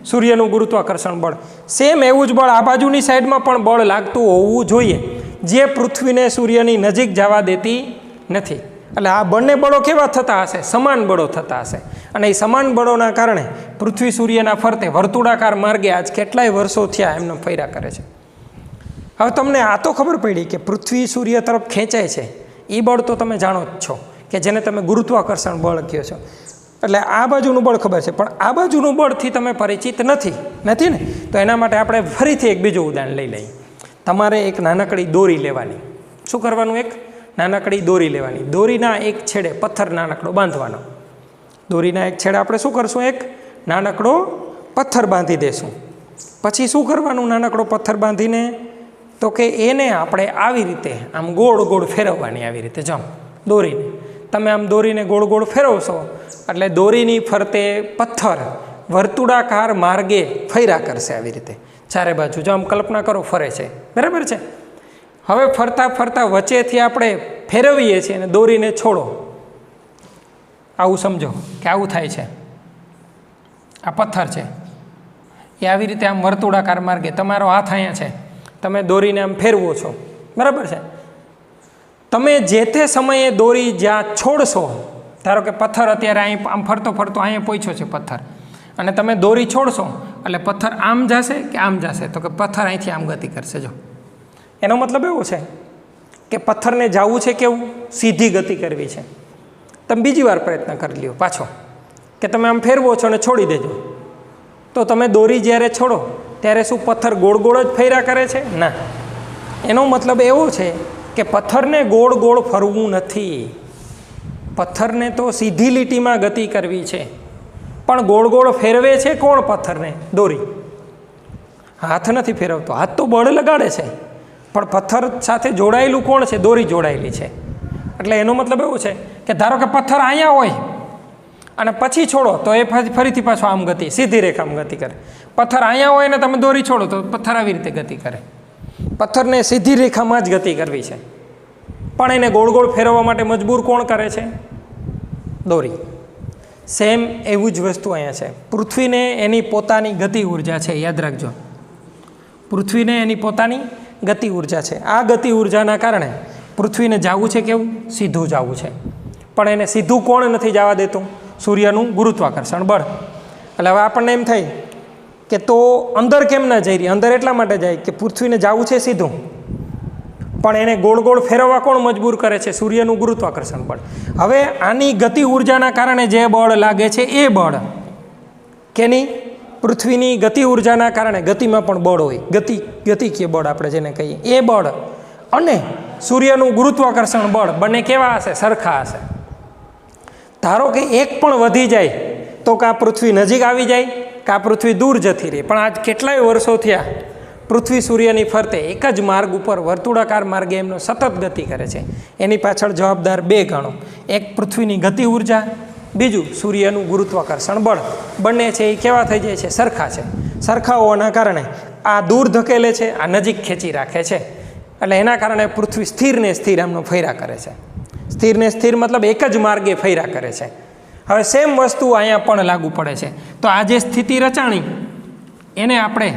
સૂર્યનું ગુરુત્વાકર્ષણ બળ, સેમ એવું જ બળ આ બાજુની સાઈડમાં પણ બળ લાગતું હોવું જોઈએ, જે પૃથ્વીને સૂર્યની નજીક જવા દેતી નથી. એટલે આ બંને બળો કેવા થતા હશે? સમાન બળો થતા હશે. અને એ સમાન બળોના કારણે પૃથ્વી સૂર્યના ફરતે વર્તુળાકાર માર્ગે આજ કેટલાય વર્ષો થયા એમને ફર્યા કરે છે. હવે તમને આ તો ખબર પડી કે પૃથ્વી સૂર્ય તરફ ખેંચાય છે, એ બળ તો તમે જાણો જ છો કે જેને તમે ગુરુત્વાકર્ષણ બળ કહો છો. એટલે આ બાજુનું બળ ખબર છે, પણ આ બાજુનું બળથી તમે પરિચિત નથી ને? તો એના માટે આપણે ફરીથી એક બીજું ઉદાહરણ લઈ લઈએ. તમારે એક નાનકડી દોરી લેવાની. શું કરવાનું? એક નાનકડી દોરી લેવાની. દોરીના એક છેડે પથ્થર નાનકડો બાંધવાનો. દોરીના એક છેડે આપણે શું કરશું? એક નાનકડો પથ્થર બાંધી દેશું. પછી શું કરવાનું? નાનકડો પથ્થર બાંધીને તો કે એને આપણે આવી રીતે આમ ગોળ ગોળ ફેરવવાની. આવી રીતે જાઓ દોરીને તમે આમ દોરીને ગોળ ગોળ ફેરવશો એટલે દોરીની ફરતે પથ્થર વર્તુળાકાર માર્ગે ફર્યા કરશે આવી રીતે ચારે બાજુ. જો આમ કલ્પના કરો ફરે છે, બરાબર છે? હવે ફરતા ફરતા વચ્ચેથી આપણે ફેરવીએ છીએ અને દોરીને છોડો. આવું સમજો કે આવું થાય છે. આ પથ્થર છે એ આવી રીતે આમ વર્તુળાકાર માર્ગે, તમારો હાથ અહીંયા છે, તમે દોરીને આમ ફેરવો છો, બરાબર છે? તમે જે તે સમયે દોરી જ્યાં છોડશો, ધારો કે પથ્થર અત્યારે અહીં આમ ફરતો ફરતો અહીંયા પહોંચ્યો છે પથ્થર, અને તમે દોરી છોડશો એટલે પથ્થર આમ જશે કે આમ જશે? તો કે પથ્થર અહીંથી આમ ગતિ કરશે. જો એનો મતલબ એવો છે કે પથ્થરને જવું છે કેવું? સીધી ગતિ કરવી છે. તમે બીજી વાર પ્રયત્ન કરી લ્યો પાછો કે તમે આમ ફેરવો છો અને છોડી દેજો. તો તમે દોરી જ્યારે છોડો ત્યારે શું પથ્થર ગોળ ગોળ જ ફર્યા કરે છે? ના. એનો મતલબ એવો છે કે પથ્થરને ગોળ ગોળ ફરવું નથી. પથ્થરને તો સીધી લીટીમાં ગતિ કરવી છે, પણ ગોળ ગોળ ફેરવે છે કોણ? પથ્થરને દોરી. હાથ નથી ફેરવતો, હાથ તો બળ લગાડે છે, પણ પથ્થર સાથે જોડાયેલું કોણ છે? દોરી જોડાયેલી છે. એટલે એનો મતલબ એવો છે કે ધારો કે પથ્થર અહીંયા હોય અને પછી છોડો તો એ ફરીથી પાછો આમ ગતિ, સીધી રેખામાં ગતિ કરે. પથ્થર અહીંયા હોય ને તમે દોરી છોડો તો પથ્થર આવી રીતે ગતિ કરે. પથ્થરને સીધી રેખામાં જ ગતિ કરવી છે, પણ એને ગોળ ગોળ ફેરવવા માટે મજબૂર કોણ કરે છે? દોરી. સેમ એવું જ વસ્તુ અહીંયા છે. પૃથ્વીને એની પોતાની ગતિ ઉર્જા છે, યાદ રાખજો. પૃથ્વીને એની પોતાની ગતિ ઉર્જા છે. આ ગતિ ઉર્જાના કારણે પૃથ્વીને જવું છે કેવું? સીધું જવું છે, પણ એને સીધું કોણ નથી જવા દેતું? સૂર્યનું ગુરુત્વાકર્ષણ બળ. એટલે હવે આપણને એમ થાય કે તો અંદર કેમ ના જઈ રહી? અંદર એટલા માટે જાય કે પૃથ્વીને જવું છે સીધું, પણ એને ગોળ ગોળ ફેરવવા કોણ મજબૂર કરે છે? સૂર્યનું ગુરુત્વાકર્ષણ બળ. હવે આની ગતિ ઉર્જાના કારણે જે બળ લાગે છે એ બળ કેની? પૃથ્વીની ગતિ ઉર્જાના કારણે, ગતિમાં પણ બળ હોય, ગતિકીય બળ આપણે જેને કહીએ એ બળ અને સૂર્યનું ગુરુત્વાકર્ષણ બળ બંને કેવા હશે? સરખા હશે. ધારો કે એક પણ વધી જાય તો કાં પૃથ્વી નજીક આવી જાય કાં પૃથ્વી દૂર જતી રહે. પણ આજ કેટલાય વર્ષો થયા પૃથ્વી સૂર્યની ફરતે એક જ માર્ગ ઉપર વર્તુળાકાર માર્ગે એમનો સતત ગતિ કરે છે. એની પાછળ જવાબદાર બે ગણો, એક પૃથ્વીની ગતિ ઉર્જા, બીજું સૂર્યનું ગુરુત્વાકર્ષણ બળ. બંને છે એ કેવા થઈ જાય છે? સરખા છે. સરખા હોવાના કારણે આ દૂર ધકેલે છે, આ નજીક ખેંચી રાખે છે. એટલે એના કારણે પૃથ્વી સ્થિરને સ્થિર આમનો ફર્યા કરે છે. સ્થિરને સ્થિર મતલબ એક જ માર્ગે ફર્યા કરે છે. હવે સેમ વસ્તુ અહીંયા પણ લાગુ પડે છે. તો આ જે સ્થિતિ રચાણી એને આપણે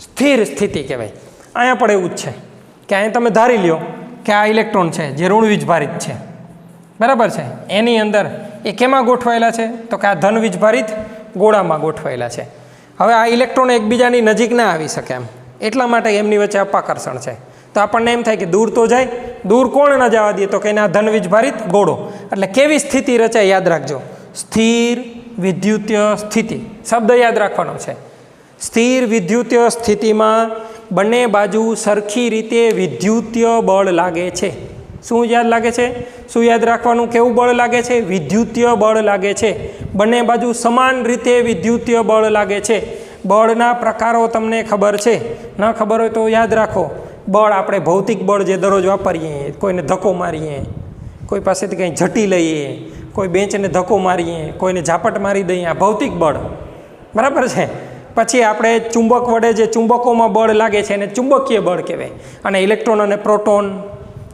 સ્થિર સ્થિતિ કહેવાય. અહીંયા પણ એવું જ છે કે અહીંયા તમે ધારી લ્યો કે આ ઇલેક્ટ્રોન છે જે ઋણ વીજભારિત છે, બરાબર છે. એની અંદર એ કેમાં ગોઠવાયેલા છે? તો કે આ ધન વીજભારિત ગોળામાં ગોઠવાયેલા છે. હવે આ ઇલેક્ટ્રોન એકબીજાની નજીક ના આવી શકે એમ, એટલા માટે એમની વચ્ચે અપાકર્ષણ છે. તો આપણને એમ થાય કે દૂર તો જાય, દૂર કોણ ન જવા દે? તો કે એના ધન વીજભારિત ગોળો. એટલે કેવી સ્થિતિ રચાય? યાદ રાખજો, સ્થિર વિદ્યુતીય સ્થિતિ. શબ્દ યાદ રાખવાનો છે. સ્થિર વિદ્યુતીય સ્થિતિમાં બંને બાજુ સરખી રીતે વિદ્યુતીય બળ લાગે છે. શું યાદ લાગે છે? શું યાદ રાખવાનું? કેવું બળ લાગે છે? વિદ્યુતીય બળ લાગે છે. બંને બાજુ સમાન રીતે વિદ્યુતીય બળ લાગે છે. બળના પ્રકારો તમને ખબર છે? ન ખબર હોય તો યાદ રાખો. બળ આપણે ભૌતિક બળ જે દરરોજ વાપરીએ, કોઈને ધક્કો મારીએ, કોઈ પાસેથી કંઈ ઝટી લઈએ, કોઈ બેન્ચને ધક્કો મારીએ, કોઈને ઝાપટ મારી દઈએ, આ ભૌતિક બળ, બરાબર છે. પછી આપણે ચુંબક વડે જે ચુંબકોમાં બળ લાગે છે એને ચુંબકીય બળ કહેવાય. અને ઇલેક્ટ્રોન અને પ્રોટોન,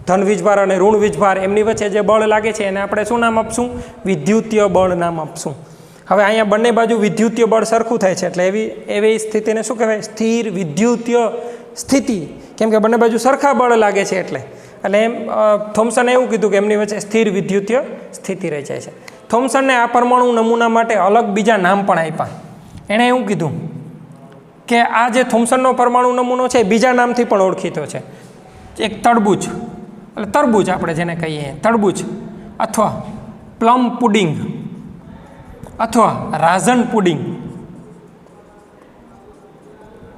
ધન વીજભાર અને ઋણ વીજભાર એમની વચ્ચે જે બળ લાગે છે એને આપણે શું નામ આપશું? વિદ્યુતીય બળ નામ આપશું. હવે અહીંયા બંને બાજુ વિદ્યુતીય બળ સરખું થાય છે એટલે એવી સ્થિતિને શું કહેવાય? સ્થિર વિદ્યુતીય સ્થિતિ. કેમ કે બંને બાજુ સરખા બળ લાગે છે એટલે એમ થોમ્સને એવું કીધું કે એમની વચ્ચે સ્થિર વિદ્યુતીય સ્થિતિ રહી જાય છે. થોમ્સનને આ પરમાણુ નમૂના માટે અલગ બીજા નામ પણ આપ્યા. એણે એવું કીધું કે આ જે થોમ્સનનો પરમાણુ નમૂનો છે બીજા નામથી પણ ઓળખીતો છે. એક તડબૂચ, એટલે તરબૂચ આપણે જેને કહીએ, તડબૂચ અથવા પ્લમ પુડિંગ અથવા રાઝન પુડિંગ,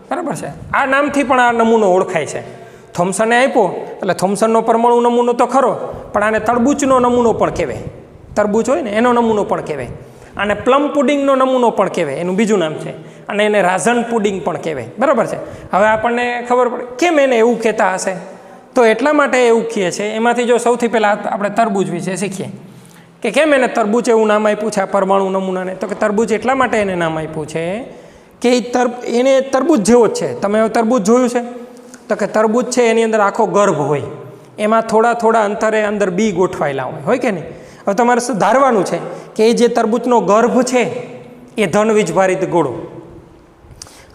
બરાબર છે. આ નામથી પણ આ નમૂનો ઓળખાય છે. થોમ્સને આપ્યો એટલે થોમ્સનનો પરમાણુ નમૂનો તો ખરો, પણ આને તરબૂચનો નમૂનો પણ કહેવાય. તરબૂચ હોય ને એનો નમૂનો પણ કહેવાય. આને પ્લમ પુડિંગનો નમૂનો પણ કહેવાય, એનું બીજું નામ છે. અને એને રાઝન પુડિંગ પણ કહેવાય, બરાબર છે. હવે આપણને ખબર પડે કેમ એને એવું કહેતા હશે? તો એટલા માટે એવું કહે છે. એમાંથી જો સૌથી પહેલાં આપણે તરબૂચ વિશે શીખીએ કે કેમ એને તરબૂચ એવું નામ આપ્યું છે આ પરમાણુ નમૂનાને. તો કે તરબૂચ એટલા માટે એને નામ આપ્યું છે કે એને તરબૂચ જેવો જ છે. તમે હવે તરબૂચ જોયું છે? તો કે તરબૂચ છે એની અંદર આખો ગર્ભ હોય, એમાં થોડા થોડા અંતરે અંદર બી ગોઠવાયેલા હોય કે નહીં? હવે તમારે ધારવાનું છે કે એ જે તરબૂચનો ગર્ભ છે એ ધન વીજભારિત ગોળો,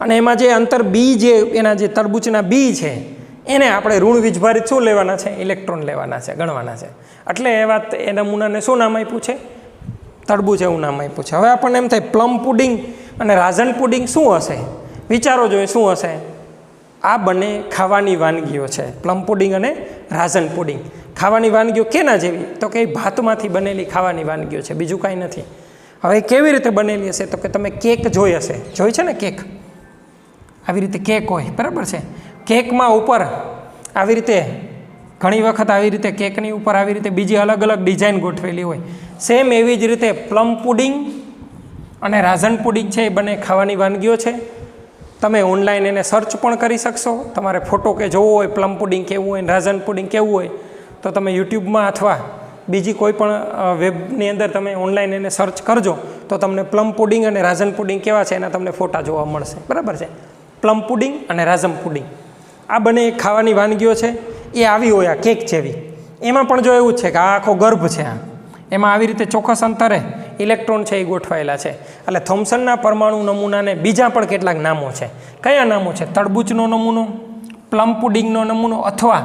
અને એમાં જે અંતર બી જે એના જે તરબૂચના બી છે એને આપણે ઋણ વીજભારિત શું લેવાના છે? ઇલેક્ટ્રોન લેવાના છે, ગણવાના છે. એટલે એ નમૂનાને શું નામ આપ્યું છે? તરબૂચ એવું નામ આપ્યું છે. હવે આપણને એમ થાય પ્લમ પુડિંગ અને રાઝન પુડિંગ શું હશે? વિચારો જોઈએ શું હશે? આ બંને ખાવાની વાનગીઓ છે, પ્લમ પુડિંગ અને રાઝન પુડિંગ. ખાવાની વાનગીઓ કેના જેવી? તો કે ભાતમાંથી બનેલી ખાવાની વાનગીઓ છે, બીજું કાંઈ નથી. હવે કેવી રીતે બનેલી હશે? તો કે તમે કેક જોઈ હશે, જોઈ છે ને કેક? આવી રીતે કેક હોય, બરાબર છે. કેકમાં ઉપર આવી રીતે ઘણી વખત આવી રીતે કેકની ઉપર આવી રીતે બીજી અલગ અલગ ડિઝાઇન ગોઠવેલી હોય. સેમ એવી જ રીતે પ્લમ પુડિંગ અને રાઝન પુડિંગ છે એ બંને ખાવાની વાનગીઓ છે. તમે ઓનલાઈન એને સર્ચ પણ કરી શકશો. તમારે ફોટો કે જોવો હોય પ્લમ પુડિંગ કેવું હોય, રાઝન પુડિંગ કેવું હોય, તો તમે યુટ્યુબમાં અથવા બીજી કોઈ પણ વેબની અંદર તમે ઓનલાઈન એને સર્ચ કરજો તો તમને પ્લમ પુડિંગ અને રાઝન પુડિંગ કેવા છે એના તમને ફોટા જોવા મળશે, બરાબર છે. પ્લમ પુડિંગ અને રાઝન પુડિંગ આ બંને ખાવાની વાનગીઓ છે. એ આવી હોય આ કેક જેવી. એમાં પણ જો એવું જ છે કે આ આખો ગર્ભ છે, આ એમાં આવી રીતે ચોક્કસ અંતરે ઇલેક્ટ્રોન છે એ ગોઠવાયેલા છે. એટલે થોમ્સનના પરમાણુ નમૂનાને બીજા પણ કેટલાક નામો છે. કયા નામો છે? તડબૂચનો નમૂનો, પ્લમ પુડિંગનો નમૂનો અથવા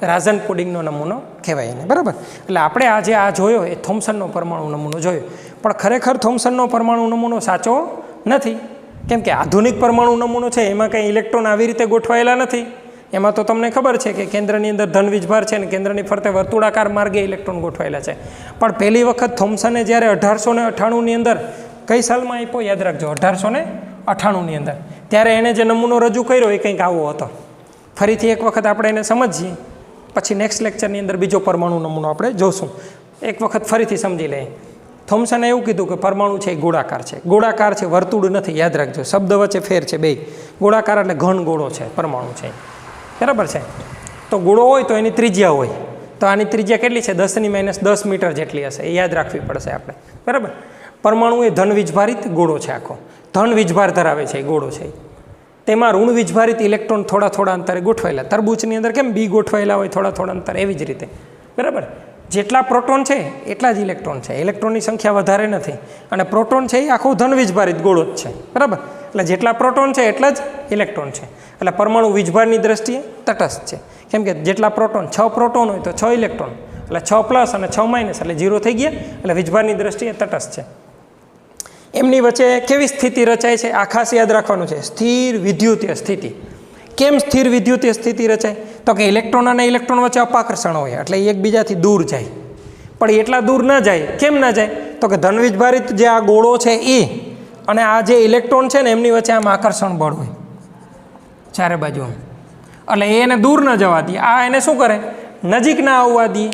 રાઝન પુડિંગનો નમૂનો કહેવાય એને, બરાબર. એટલે આપણે આજે આ જોયો એ થોમ્સનનો પરમાણુ નમૂનો જોયો, પણ ખરેખર થોમ્સનનો પરમાણુ નમૂનો સાચો નથી. કેમ કે આધુનિક પરમાણુ નમૂનો છે એમાં કંઈ ઇલેક્ટ્રોન આવી રીતે ગોઠવાયેલા નથી. એમાં તો તમને ખબર છે કે કેન્દ્રની અંદર ધન વીજભાર છે ને કેન્દ્રની ફરતે વર્તુળાકાર માર્ગે ઇલેક્ટ્રોન ગોઠવાયેલા છે. પણ પહેલી વખત થોમ્સને જ્યારે 1898ની અંદર કઈ સાલમાં આપ્યો યાદ રાખજો, 1898ની અંદર, ત્યારે એણે જે નમૂનો રજૂ કર્યો એ કંઈક આવો હતો. ફરીથી એક વખત આપણે એને સમજીએ, પછી નેક્સ્ટ લેક્ચરની અંદર બીજો પરમાણુ નમૂનો આપણે જોશું. એક વખત ફરીથી સમજી લઈએ. થોમ્સને એવું કીધું કે પરમાણુ છે એ ગોળાકાર છે. ગોળાકાર છે, વર્તુળ નથી, યાદ રાખજો, શબ્દ વચ્ચે ફેર છે બે. ગોળાકાર એટલે ઘન ગોળો છે પરમાણુ છે, બરાબર છે. તો ગોળો હોય તો એની ત્રિજ્યા હોય, તો આની ત્રિજ્યા કેટલી છે? 10⁻10 મીટર જેટલી હશે, એ યાદ રાખવી પડશે આપણે, બરાબર. પરમાણુ એ ધન વીજભારિત ગોળો છે, આખો ધન વીજભાર ધરાવે છે એ ગોળો છે. તેમાં ઋણ વીજભારિત ઇલેક્ટ્રોન થોડા થોડા અંતરે ગોઠવાયેલા. તરબૂચની અંદર કેમ બી ગોઠવાયેલા હોય થોડા થોડા અંતરે, એવી જ રીતે, બરાબર. જેટલા પ્રોટોન છે એટલા જ ઇલેક્ટ્રોન છે, ઇલેક્ટ્રોનની સંખ્યા વધારે નથી. અને પ્રોટોન છે એ આખું ધન વીજભારિત ગોળો જ છે, બરાબર. એટલે જેટલા પ્રોટોન છે એટલા જ ઇલેક્ટ્રોન છે. એટલે પરમાણુ વીજભારની દ્રષ્ટિએ તટસ્થ છે, કેમ કે જેટલા પ્રોટોન, 6 પ્રોટોન હોય તો 6 ઇલેક્ટ્રોન, એટલે 6+ અને 6- એટલે 0 થઈ ગયા. એટલે વીજભારની દ્રષ્ટિએ તટસ્થ છે. એમની વચ્ચે કેવી સ્થિતિ રચાય છે આ ખાસ યાદ રાખવાનું છે, સ્થિર વિદ્યુતીય સ્થિતિ. કેમ સ્થિર વિદ્યુતીય સ્થિતિ રચાય? તો કે ઇલેક્ટ્રોન અને ઇલેક્ટ્રોન વચ્ચે અપાકર્ષણ હોય, એટલે એકબીજાથી દૂર જાય. પણ એટલા દૂર ન જાય. કેમ ના જાય? તો કે ધન વીજભારિત જે આ ગોળો છે એ અને આ જે ઇલેક્ટ્રોન છે ને એમની વચ્ચે આમ આકર્ષણ બળ હોય ચારે બાજુ, એટલે એને દૂર ન જવા દે. આ એને શું કરે? નજીક ના આવવા દે.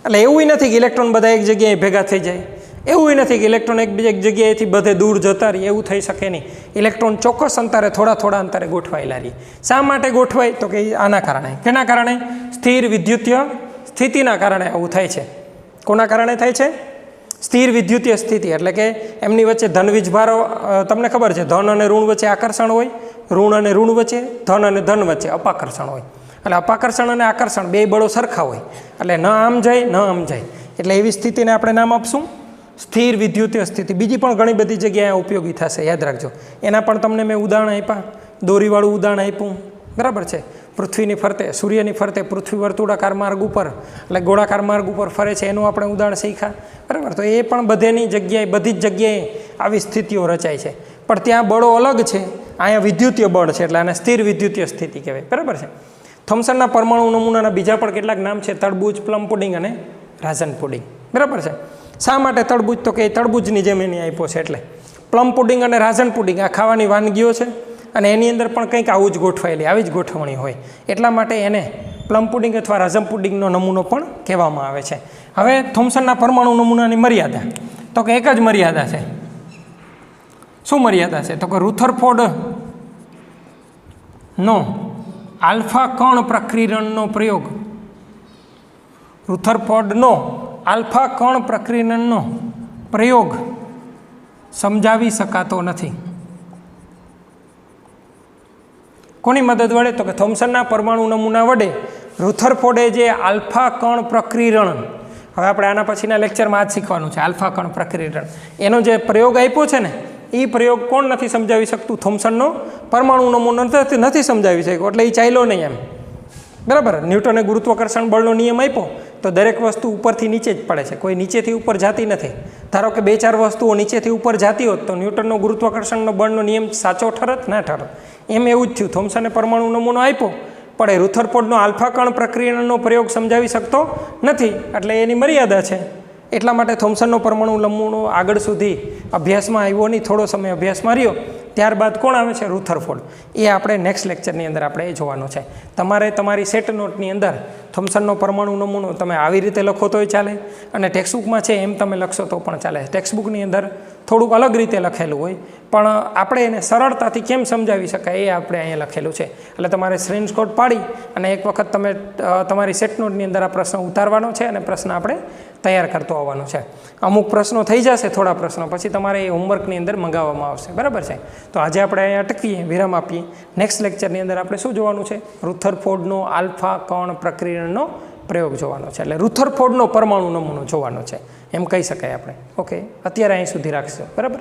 એટલે એવું નથી કે ઇલેક્ટ્રોન બધા એક જગ્યાએ ભેગા થઈ જાય, એવું નથી કે ઇલેક્ટ્રોન એક જગ્યાએથી બધે દૂર જતા રહે, એવું થઈ શકે નહીં. ઇલેક્ટ્રોન ચોક્કસ અંતરે થોડા થોડા અંતરે ગોઠવાયેલા રહે. શા માટે ગોઠવાય? તો કે આના કારણે. કેના કારણે? સ્થિર વિદ્યુતીય સ્થિતિના કારણે આવું થાય છે. કોના કારણે થાય છે? સ્થિર વિદ્યુતીય સ્થિતિ. એટલે કે એમની વચ્ચે ધન વીજભારો, તમને ખબર છે ધન અને ઋણ વચ્ચે આકર્ષણ હોય, ઋણ અને ઋણ વચ્ચે, ધન અને ધન વચ્ચે અપાકર્ષણ હોય. એટલે અપાકર્ષણ અને આકર્ષણ બે બળો સરખા હોય, એટલે ન આમ જાય ન આમ જાય. એટલે એવી સ્થિતિને આપણે નામ આપશું સ્થિર વિદ્યુતીય સ્થિતિ. બીજી પણ ઘણી બધી જગ્યાએ ઉપયોગી થશે, યાદ રાખજો. એના પણ તમને મેં ઉદાહરણ આપ્યા, દોરીવાળું ઉદાહરણ આપ્યું, બરાબર છે. પૃથ્વીની ફરતે, સૂર્યની ફરતે પૃથ્વી વર્તુળાકાર માર્ગ ઉપર એટલે ગોળાકાર માર્ગ ઉપર ફરે છે, એનું આપણે ઉદાહરણ શીખ્યા, બરાબર. તો એ પણ બધી જ જગ્યાએ આવી સ્થિતિઓ રચાય છે. પણ ત્યાં બળો અલગ છે, અહીંયા વિદ્યુતીય બળ છે, એટલે આને સ્થિર વિદ્યુતીય સ્થિતિ કહેવાય, બરાબર છે. થોમ્સનના પરમાણુ નમૂનાના બીજા પણ કેટલાક નામ છે, તડબૂચ, પ્લમ પુડિંગ અને રાઝન પુડિંગ, બરાબર છે. શા માટે તડબૂચ? તો કે એ તડબૂચની જેમ એની આપ્યો છે. એટલે પ્લમ પુડિંગ અને રાઝન પુડિંગ આ ખાવાની વાનગીઓ છે, અને એની અંદર પણ કંઈક આવું જ ગોઠવાયેલી, આવી જ ગોઠવણી હોય, એટલા માટે એને પ્લમ પુડિંગ અથવા રાઝન પુડિંગનો નમૂનો પણ કહેવામાં આવે છે. હવે થોમ્સનના પરમાણુ નમૂનાની મર્યાદા, તો કે એક જ મર્યાદા છે. શું મર્યાદા છે? તો કે રુથરફોર્ડનો આલ્ફા કણ પ્રક્રિયણનો પ્રયોગ, રુથરફોર્ડનો આલ્ફા કણ પ્રક્રિયણનો પ્રયોગ સમજાવી શકાતો નથી. કોની મદદ વડે? તો કે થોમ્સનના પરમાણુ નમૂના વડે રુથરફોર્ડે જે આલ્ફા કણ પ્રક્રિયણ, હવે આપણે આના પછીના લેક્ચરમાં જ શીખવાનું છે આલ્ફા કણ પ્રક્રિયણ, એનો જે પ્રયોગ આપ્યો છે ને એ પ્રયોગ કોણ નથી સમજાવી શકતું? થોમ્સનનો પરમાણુ નમૂનો નથી સમજાવી શક્યો, એટલે એ ચાલ્યો નહીં એમ, બરાબર. ન્યૂટને ગુરુત્વાકર્ષણ બળનો નિયમ આપ્યો તો દરેક વસ્તુ ઉપરથી નીચે જ પડે છે, કોઈ નીચેથી ઉપર જાતી નથી. ધારો કે 2-4 વસ્તુઓ નીચેથી ઉપર જાતી હોત તો ન્યૂટનનો ગુરુત્વાકર્ષણનો બળનો નિયમ સાચો ઠરત ના ઠરત? એમ એવું જ થયું. થોમ્સને પરમાણુ નમૂનો આપ્યો પણ એ રુથરફોર્ડનો આલ્ફા કણ પ્રક્રિયણનો પ્રયોગ સમજાવી શકતો નથી, એટલે એની મર્યાદા છે. એટલા માટે થોમ્સનનો પરમાણુ નમૂનો આગળ સુધી અભ્યાસમાં આવ્યો નહીં, થોડો સમય અભ્યાસમાં રહ્યો. ત્યારબાદ કોણ આવે છે? રુથરફોર્ડ. એ આપણે નેક્સ્ટ લેક્ચરની અંદર આપણે એ જોવાનું છે. તમારે તમારી સેટ નોટની અંદર થોમ્સનનો પરમાણુ નમૂનો તમે આવી રીતે લખો તોય ચાલે, અને ટેક્સ્ટબુકમાં છે એમ તમે લખશો તો પણ ચાલે. ટેક્સ્ટબુકની અંદર થોડુંક અલગ રીતે લખેલું હોય, પણ આપણે એને સરળતાથી કેમ સમજાવી શકાય એ આપણે અહીંયા લખેલું છે. એટલે તમારે સ્ક્રીનશોટ પાડી અને એક વખત તમે તમારી સેટ નોટની અંદર આ પ્રશ્ન ઉતારવાનો છે અને પ્રશ્ન આપણે તૈયાર કરતો આવવાનો છે. અમુક પ્રશ્નો થઈ જશે, થોડા પ્રશ્નો પછી તમારે એ હોમવર્કની અંદર મંગાવવામાં આવશે, બરાબર છે. તો આજે આપણે અહીંયા અટકીએ, વિરામ આપીએ. નેક્સ્ટ લેક્ચરની અંદર આપણે શું જોવાનું છે? રુથરફોર્ડનો આલ્ફા કણ પ્રક્રિયણનો પ્રયોગ જોવાનો છે, એટલે રુથરફોર્ડનો પરમાણુ નમૂનો જોવાનો છે એમ કહી શકાય આપણે. ઓકે, અત્યારે અહીં સુધી રાખશું, બરાબર.